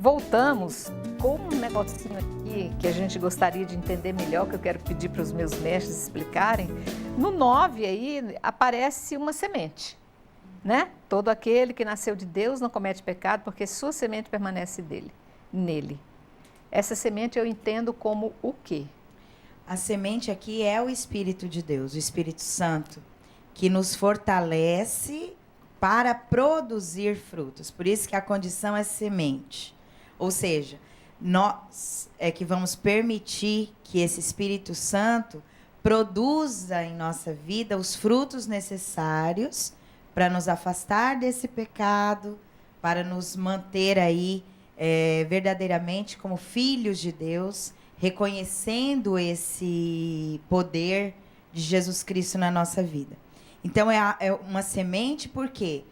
Voltamos com um negocinho aqui que a gente gostaria de entender melhor, que eu quero pedir para os meus mestres explicarem. No 9 aí aparece uma semente, né? Todo aquele que nasceu de Deus não comete pecado, porque sua semente permanece nele. Essa semente eu entendo como o quê? A semente aqui é o Espírito de Deus, o Espírito Santo, que nos fortalece para produzir frutos. Por isso que a condição é semente. Ou seja, nós é que vamos permitir que esse Espírito Santo produza em nossa vida os frutos necessários para nos afastar desse pecado, para nos manter aí verdadeiramente como filhos de Deus, reconhecendo esse poder de Jesus Cristo na nossa vida. Então, é uma semente porque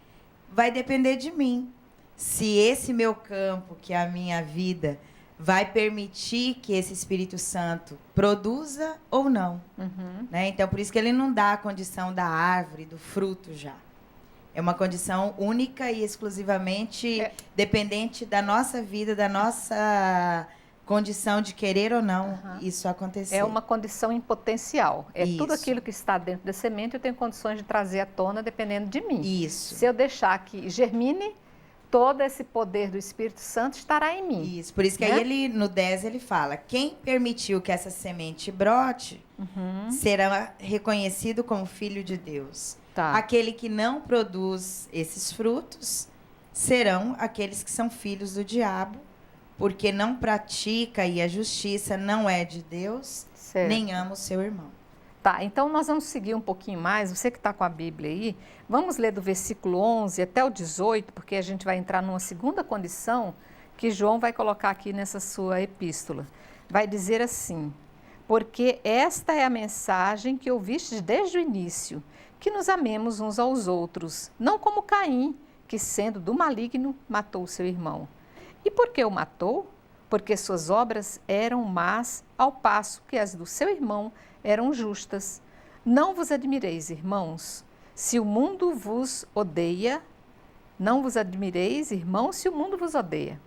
vai depender de mim. Se esse meu campo, que é a minha vida, vai permitir que esse Espírito Santo produza ou não. Né? Então, por isso que ele não dá a condição da árvore, do fruto já. É uma condição única e exclusivamente dependente da nossa vida, da nossa condição de querer ou não isso acontecer. É uma condição em potencial. É Isso. Tudo aquilo que está dentro da semente, eu tenho condições de trazer à tona dependendo de mim. Isso. Se eu deixar que germine, todo esse poder do Espírito Santo estará em mim. Isso, por isso que aí no 10 ele fala, quem permitiu que essa semente brote, será reconhecido como filho de Deus. Tá. Aquele que não produz esses frutos, serão aqueles que são filhos do diabo, porque não pratica e a justiça não é de Deus, Certo. nem ama o seu irmão. Tá, então nós vamos seguir um pouquinho mais, você que está com a Bíblia aí, vamos ler do versículo 11 até o 18, porque a gente vai entrar numa segunda condição que João vai colocar aqui nessa sua epístola. Vai dizer assim, porque esta é a mensagem que ouvistes desde o início, que nos amemos uns aos outros, não como Caim, que sendo do maligno, matou o seu irmão. E por que o matou? Porque suas obras eram más, ao passo que as do seu irmão eram justas. Não vos admireis, irmãos, se o mundo vos odeia. Não vos admireis, irmãos, se o mundo vos odeia.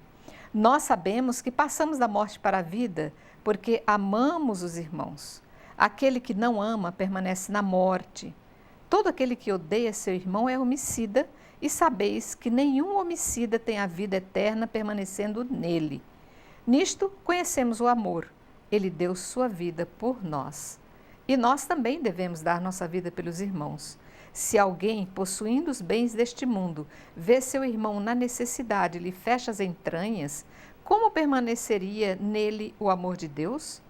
Nós sabemos que passamos da morte para a vida, porque amamos os irmãos. Aquele que não ama permanece na morte. Todo aquele que odeia seu irmão é homicida, e sabeis que nenhum homicida tem a vida eterna permanecendo nele. Nisto conhecemos o amor. Ele deu sua vida por nós. E nós também devemos dar nossa vida pelos irmãos. Se alguém, possuindo os bens deste mundo, vê seu irmão na necessidade e lhe fecha as entranhas, como permaneceria nele o amor de Deus?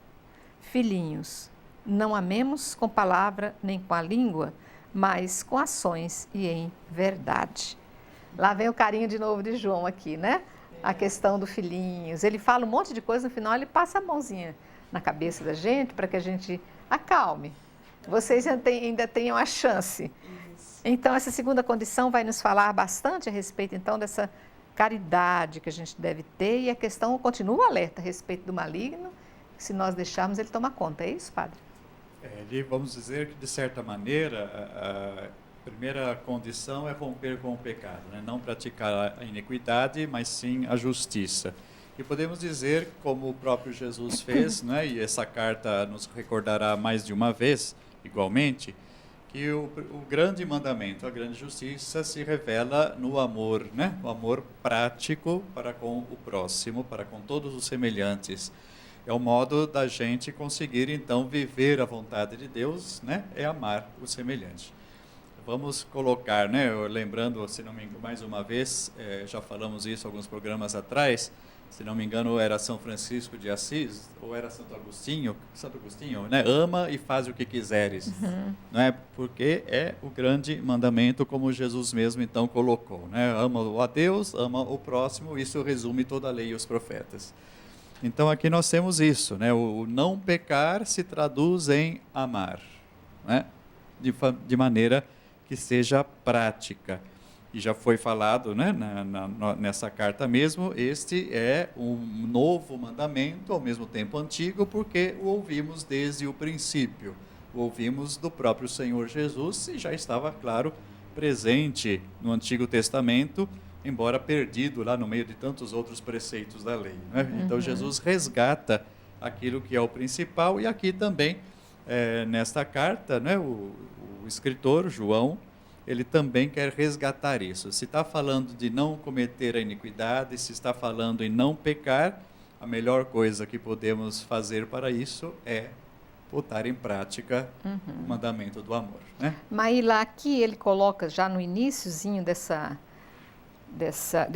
Filhinhos, não amemos com palavra nem com a língua, mas com ações e em verdade. Lá vem o carinho de novo de João aqui, né? A questão do filhinhos. Ele fala um monte de coisa, no final ele passa a mãozinha na cabeça da gente para que a gente acalme. Vocês ainda tenham a chance. Então, essa segunda condição vai nos falar bastante a respeito, então, dessa caridade que a gente deve ter, e a questão continua alerta a respeito do maligno, se nós deixarmos ele tomar conta. É isso, padre? Vamos dizer que, de certa maneira, a primeira condição é romper com o pecado, né? Não praticar a iniquidade, mas sim a justiça. E podemos dizer, como o próprio Jesus fez, né? E essa carta nos recordará mais de uma vez, igualmente, que o grande mandamento, a grande justiça, se revela no amor, né? O amor prático para com o próximo, para com todos os semelhantes. É o modo da gente conseguir, então, viver a vontade de Deus, né? É amar o semelhante. Vamos colocar, né? Lembrando, se não me engano, mais uma vez, já falamos isso alguns programas atrás, se não me engano, era São Francisco de Assis, ou era Santo Agostinho, né? Ama e faz o que quiseres, não é? Porque é o grande mandamento, como Jesus mesmo, então, colocou, né? Ama a Deus, ama o próximo, isso resume toda a lei e os profetas. Então, aqui nós temos isso, né? O não pecar se traduz em amar, né? De maneira que seja prática. E já foi falado, né, nessa carta mesmo, este é um novo mandamento, ao mesmo tempo antigo, porque o ouvimos desde o princípio. O ouvimos do próprio Senhor Jesus e já estava, claro, presente no Antigo Testamento, embora perdido lá no meio de tantos outros preceitos da lei, né? Então Jesus resgata aquilo que é o principal, e aqui também, nesta carta, né, o escritor, João, ele também quer resgatar isso. Se está falando de não cometer a iniquidade, se está falando em não pecar, a melhor coisa que podemos fazer para isso é botar em prática o mandamento do amor, né? Maíla, aqui ele coloca já no iniciozinho desse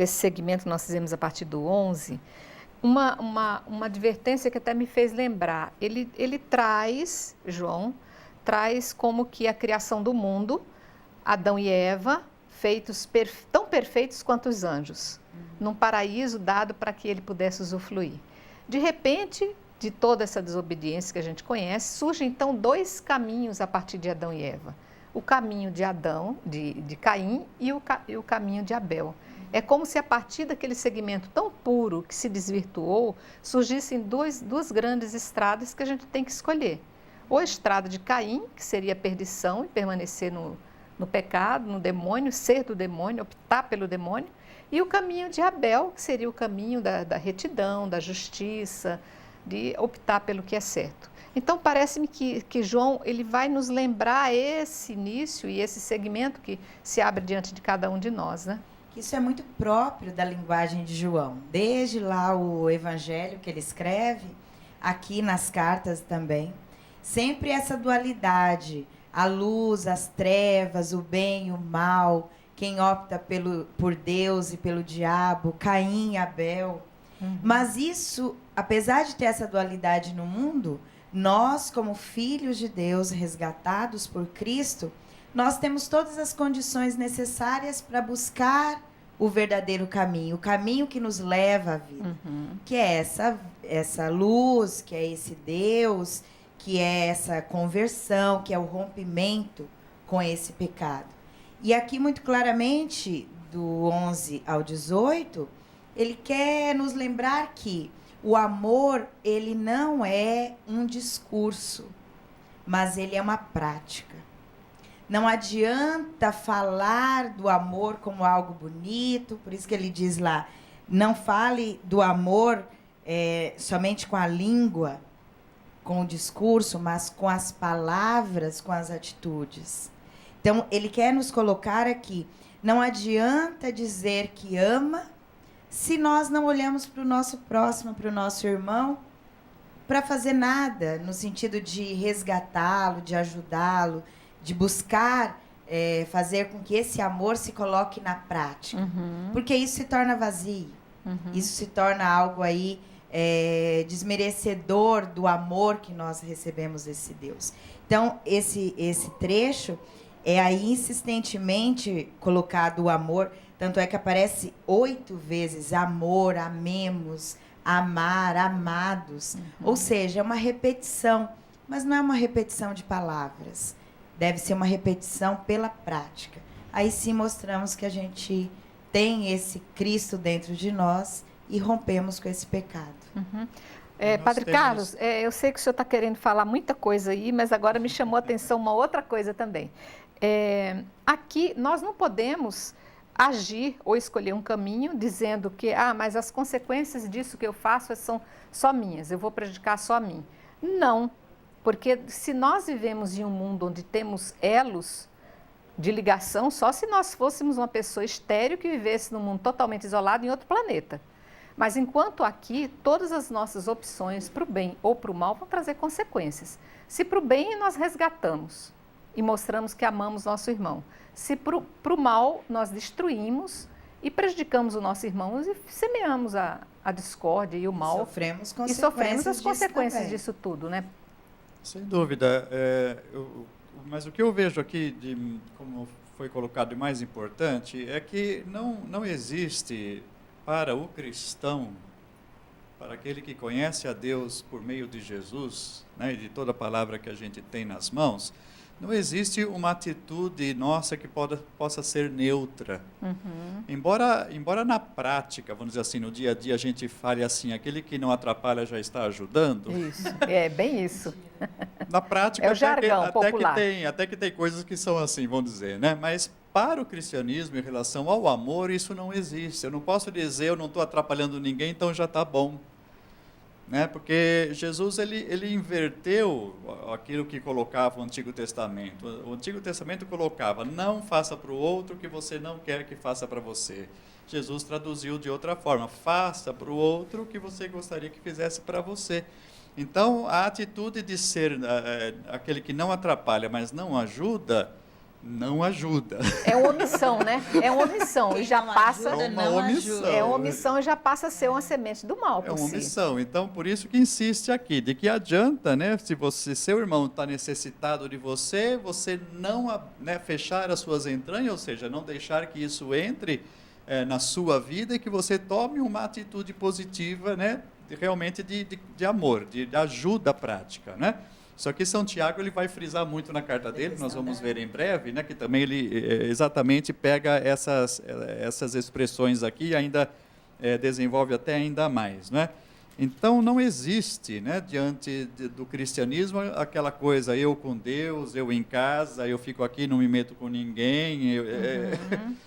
segmento que nós fizemos a partir do 11, uma advertência que até me fez lembrar. Ele traz, João, traz como que a criação do mundo, Adão e Eva, feitos tão perfeitos quanto os anjos, num paraíso dado para que ele pudesse usufruir. De repente, de toda essa desobediência que a gente conhece, surgem então dois caminhos a partir de Adão e Eva. O caminho de Adão, de Caim, e o caminho de Abel. É como se a partir daquele segmento tão puro que se desvirtuou, surgissem duas grandes estradas que a gente tem que escolher. Ou a estrada de Caim, que seria a perdição e permanecer no pecado, no demônio, ser do demônio, optar pelo demônio, e o caminho de Abel, que seria o caminho da retidão, da justiça, de optar pelo que é certo. Então, parece-me que João ele vai nos lembrar esse início e esse segmento que se abre diante de cada um de nós, né? Isso é muito próprio da linguagem de João. Desde lá o evangelho que ele escreve, aqui nas cartas também, sempre essa dualidade, a luz, as trevas, o bem e o mal, quem opta por Deus e pelo diabo, Caim e Abel. Mas isso, apesar de ter essa dualidade no mundo, nós, como filhos de Deus, resgatados por Cristo, nós temos todas as condições necessárias para buscar o verdadeiro caminho, o caminho que nos leva à vida, que é essa luz, que é esse Deus, que é essa conversão, que é o rompimento com esse pecado. E aqui, muito claramente, do 11 ao 18, ele quer nos lembrar que o amor, ele não é um discurso, mas ele é uma prática. Não adianta falar do amor como algo bonito, por isso que ele diz lá, não fale do amor somente com a língua, com o discurso, mas com as palavras, com as atitudes. Então, ele quer nos colocar aqui, não adianta dizer que ama, se nós não olhamos para o nosso próximo, para o nosso irmão, para fazer nada, no sentido de resgatá-lo, de ajudá-lo, de buscar fazer com que esse amor se coloque na prática. Porque isso se torna vazio. Isso se torna algo aí desmerecedor do amor que nós recebemos desse Deus. Então, esse trecho é aí insistentemente colocado o amor, tanto é que aparece 8 vezes amor, amemos, amar, amados. Ou seja, é uma repetição, mas não é uma repetição de palavras. Deve ser uma repetição pela prática. Aí sim mostramos que a gente tem esse Cristo dentro de nós e rompemos com esse pecado. Padre Carlos, eu sei que o senhor está querendo falar muita coisa aí, mas agora me chamou a atenção uma outra coisa também. Aqui nós não podemos agir ou escolher um caminho dizendo que, mas as consequências disso que eu faço são só minhas, eu vou prejudicar só a mim. Não. Porque se nós vivemos em um mundo onde temos elos de ligação, só se nós fôssemos uma pessoa estéril que vivesse num mundo totalmente isolado em outro planeta. Mas enquanto aqui, todas as nossas opções para o bem ou para o mal vão trazer consequências. Se para o bem nós resgatamos e mostramos que amamos nosso irmão. Se para o mal nós destruímos e prejudicamos o nosso irmão e semeamos a discórdia e o mal. E sofremos as consequências disso tudo, né? Sem dúvida, mas o que eu vejo aqui, como foi colocado de mais importante, é que não existe para o cristão, para aquele que conhece a Deus por meio de Jesus, né, e de toda a palavra que a gente tem nas mãos, não existe uma atitude nossa que possa ser neutra. Embora na prática, vamos dizer assim, no dia a dia a gente fale assim, aquele que não atrapalha já está ajudando. Isso, bem isso. Na prática, é o jargão popular. Até que tem coisas que são assim, vamos dizer, né? Mas para o cristianismo, em relação ao amor, isso não existe. Eu não posso dizer, eu não estou atrapalhando ninguém, então já está bom. Né? Porque Jesus ele inverteu aquilo que colocava o Antigo Testamento. O Antigo Testamento colocava, não faça para o outro o que você não quer que faça para você. Jesus traduziu de outra forma, faça para o outro o que você gostaria que fizesse para você. Então, a atitude de ser aquele que não atrapalha, mas não ajuda, não ajuda. É uma omissão, né? É uma omissão. Quem e já não passa. ajuda, uma não omissão. ajuda. É uma omissão e já passa a ser uma semente do mal. É uma omissão. Então, por isso que insiste aqui, de que adianta, né, se seu irmão está necessitado de você, você não, né, fechar as suas entranhas, ou seja, não deixar que isso entre na sua vida e que você tome uma atitude positiva, né, realmente de amor, de ajuda prática, né? Só que São Tiago ele vai frisar muito na carta dele, nós vamos ver em breve, né, que também ele exatamente pega essas expressões aqui e ainda desenvolve até ainda mais, né? Então não existe, né, diante do cristianismo aquela coisa, eu com Deus, eu em casa, eu fico aqui, não me meto com ninguém,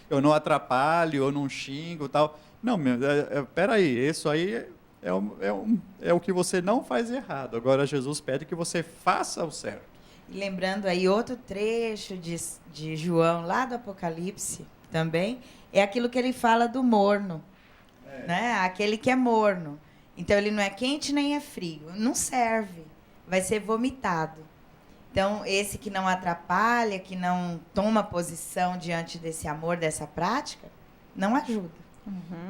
eu não atrapalho, eu não xingo, tal. Não, peraí, isso aí é o que você não faz errado. Agora Jesus pede que você faça o certo. E lembrando aí outro trecho de João, lá do Apocalipse, também, é aquilo que ele fala do morno, né? Aquele que é morno. Então, ele não é quente nem é frio. Não serve. Vai ser vomitado. Então, esse que não atrapalha, que não toma posição diante desse amor, dessa prática, não ajuda.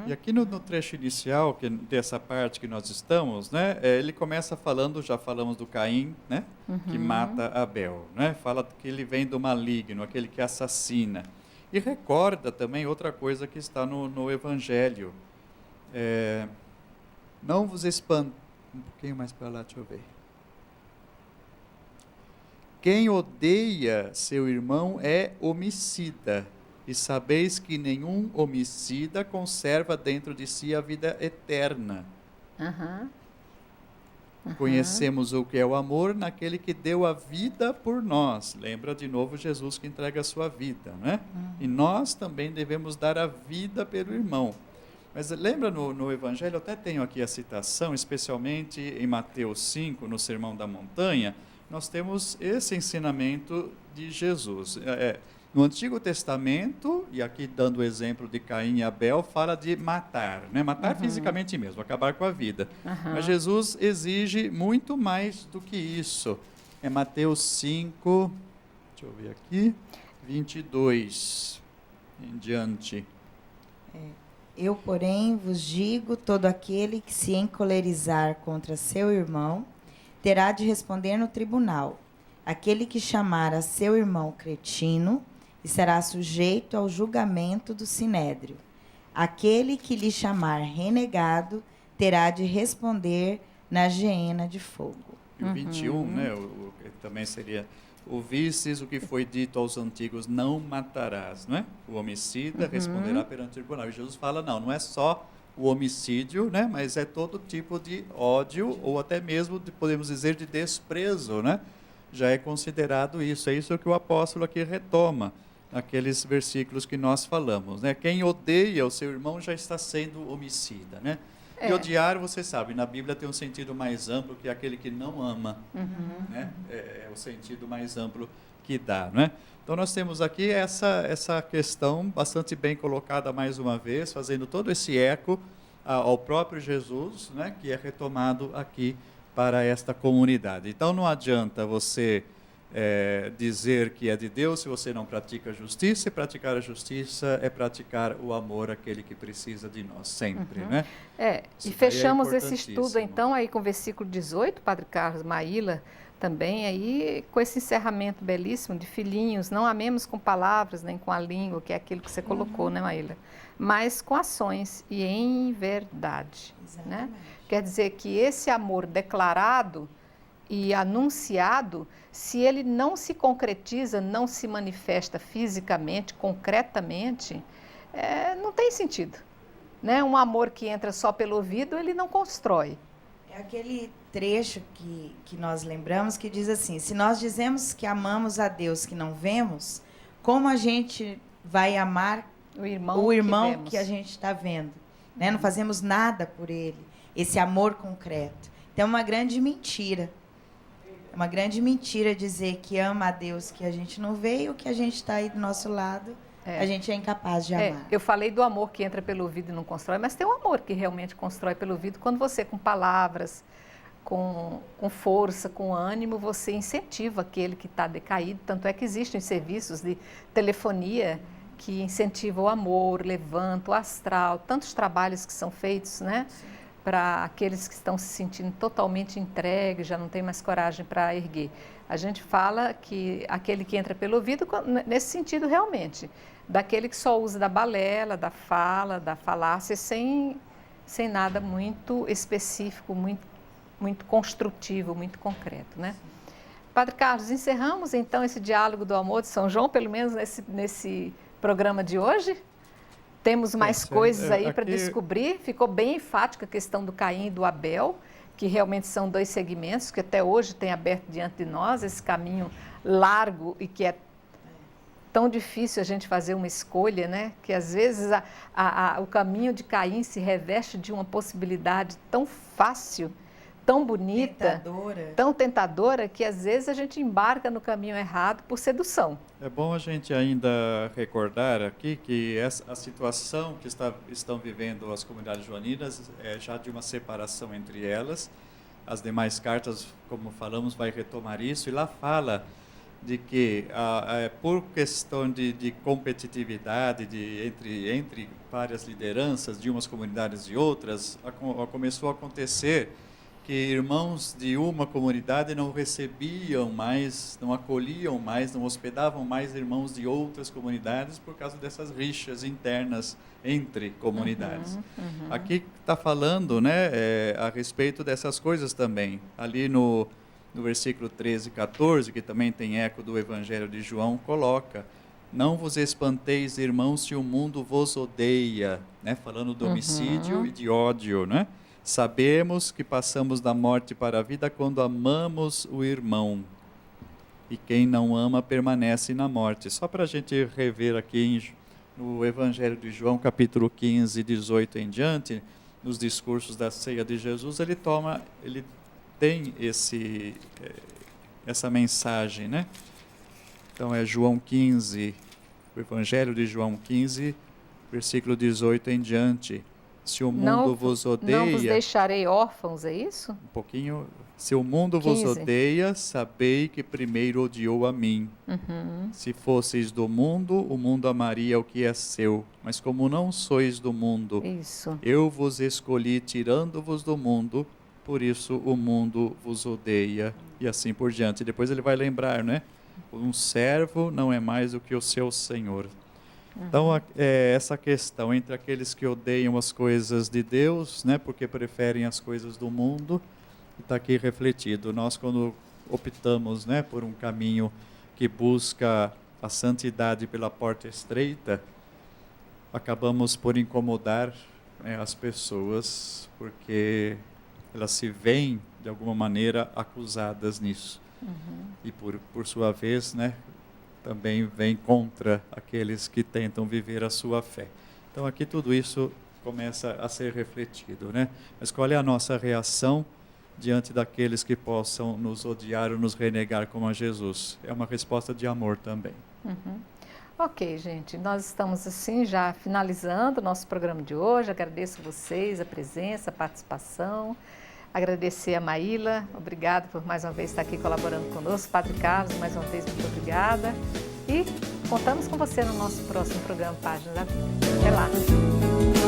E aqui no trecho inicial, dessa parte que nós estamos, né, ele começa falando, já falamos do Caim, né, que mata Abel, né, fala que ele vem do maligno, aquele que assassina. E recorda também outra coisa que está no Evangelho. Não vos espanteis. Um pouquinho mais para lá, deixa eu ver. Quem odeia seu irmão é homicida. E sabeis que nenhum homicida conserva dentro de si a vida eterna. Conhecemos o que é o amor naquele que deu a vida por nós. Lembra de novo Jesus que entrega a sua vida, né? E nós também devemos dar a vida pelo irmão. Mas lembra no Evangelho, eu até tenho aqui a citação, especialmente em Mateus 5, no Sermão da Montanha, nós temos esse ensinamento de Jesus. No Antigo Testamento, e aqui dando o exemplo de Caim e Abel, fala de matar, né? Matar fisicamente mesmo, acabar com a vida. Mas Jesus exige muito mais do que isso. É Mateus 5, deixa eu ver aqui, 22 em diante. Eu, porém, vos digo, todo aquele que se encolerizar contra seu irmão, terá de responder no tribunal. Aquele que chamar a seu irmão cretino, estará sujeito ao julgamento do sinédrio. Aquele que lhe chamar renegado, terá de responder na geena de fogo. E o 21, né, também seria... Ouvistes o que foi dito aos antigos, não matarás, não é? O homicida responderá perante o tribunal. E Jesus fala, não é só o homicídio, né? Mas é todo tipo de ódio, ou até mesmo, podemos dizer, de desprezo, né? Já é considerado isso. É isso que o apóstolo aqui retoma, naqueles versículos que nós falamos, né? Quem odeia o seu irmão já está sendo homicida, né? E odiar, você sabe, na Bíblia tem um sentido mais amplo que aquele que não ama. Né? É o sentido mais amplo que dá. Né? Então, nós temos aqui essa questão bastante bem colocada mais uma vez, fazendo todo esse eco ao próprio Jesus, né? Que é retomado aqui para esta comunidade. Então, não adianta você dizer que é de Deus se você não pratica a justiça, e praticar a justiça é praticar o amor àquele que precisa de nós, sempre, né? E fechamos esse estudo, então, aí com o versículo 18, Padre Carlos, Maíla, também aí com esse encerramento belíssimo de filhinhos, não amemos com palavras, nem com a língua, que é aquilo que você colocou, né, Maíla? Mas com ações e em verdade, né? Quer dizer que esse amor declarado e anunciado, se ele não se concretiza, não se manifesta fisicamente, concretamente, não tem sentido. Né? Um amor que entra só pelo ouvido, ele não constrói. É aquele trecho que nós lembramos que diz assim, se nós dizemos que amamos a Deus que não vemos, como a gente vai amar O o irmão vemos. que a gente está vendo. Né? Não fazemos nada por ele. Esse amor concreto. Então, é uma grande mentira. É uma grande mentira dizer que ama a Deus que a gente não vê e o que a gente está aí do nosso lado, a gente é incapaz de amar. Eu falei do amor que entra pelo ouvido e não constrói, mas tem um amor que realmente constrói pelo ouvido quando você, com palavras, com força, com ânimo, você incentiva aquele que está decaído. Tanto é que existem serviços de telefonia que incentivam o amor, levanta o astral, tantos trabalhos que são feitos, né? Para aqueles que estão se sentindo totalmente entregues, já não tem mais coragem para erguer. A gente fala que aquele que entra pelo ouvido, nesse sentido realmente, daquele que só usa da balela, da fala, da falácia, sem nada muito específico, muito construtivo, muito concreto, né? Padre Carlos, encerramos então esse diálogo do amor de São João, pelo menos nesse programa de hoje? Temos mais coisas aí para descobrir. Ficou bem enfática a questão do Caim e do Abel, que realmente são dois segmentos que até hoje têm aberto diante de nós esse caminho largo e que é tão difícil a gente fazer uma escolha, né? Que às vezes o caminho de Caim se reveste de uma possibilidade tão fácil, tão bonita, tão tentadora, que às vezes a gente embarca no caminho errado por sedução. É bom a gente ainda recordar aqui que a situação que estão vivendo as comunidades joaninas é já de uma separação entre elas. As demais cartas, como falamos, vai retomar isso, e lá fala de que por questão de competitividade entre várias lideranças de umas comunidades e outras, começou a acontecer que irmãos de uma comunidade não recebiam mais, não acolhiam mais, não hospedavam mais irmãos de outras comunidades por causa dessas rixas internas entre comunidades. Aqui está falando, né, a respeito dessas coisas também. Ali no versículo 13 e 14, que também tem eco do Evangelho de João, coloca: não vos espanteis, irmãos, se o mundo vos odeia, né, falando do homicídio e de ódio, né? Sabemos que passamos da morte para a vida quando amamos o irmão. E quem não ama permanece na morte. Só para a gente rever aqui no Evangelho de João, capítulo 15, 18 em diante, nos discursos da ceia de Jesus, ele tem essa mensagem, né? Então é João 15, o Evangelho de João 15, versículo 18 em diante. Se o mundo vos odeia... Não vos deixarei órfãos, é isso? Um pouquinho. Se o mundo vos odeia, sabei que primeiro odiou a mim. Se fosseis do mundo, o mundo amaria o que é seu. Mas como não sois do mundo, eu vos escolhi tirando-vos do mundo, por isso o mundo vos odeia. E assim por diante. Depois ele vai lembrar, né? Um servo não é mais do que o seu senhor. Então, essa questão entre aqueles que odeiam as coisas de Deus, né, porque preferem as coisas do mundo, está aqui refletido. Nós, quando optamos, né, por um caminho que busca a santidade pela porta estreita, acabamos por incomodar, né, as pessoas, porque elas se veem, de alguma maneira, acusadas nisso. E, por sua vez, né, também vem contra aqueles que tentam viver a sua fé. Então aqui tudo isso começa a ser refletido, né? Mas qual é a nossa reação diante daqueles que possam nos odiar ou nos renegar como a Jesus? É uma resposta de amor também. Ok, gente, nós estamos assim já finalizando o nosso programa de hoje. Agradeço a vocês, a presença, a participação. Agradecer a Maíla, obrigada por mais uma vez estar aqui colaborando conosco. Padre Carlos, mais uma vez, muito obrigada. E contamos com você no nosso próximo programa Páginas da Vida. Até lá!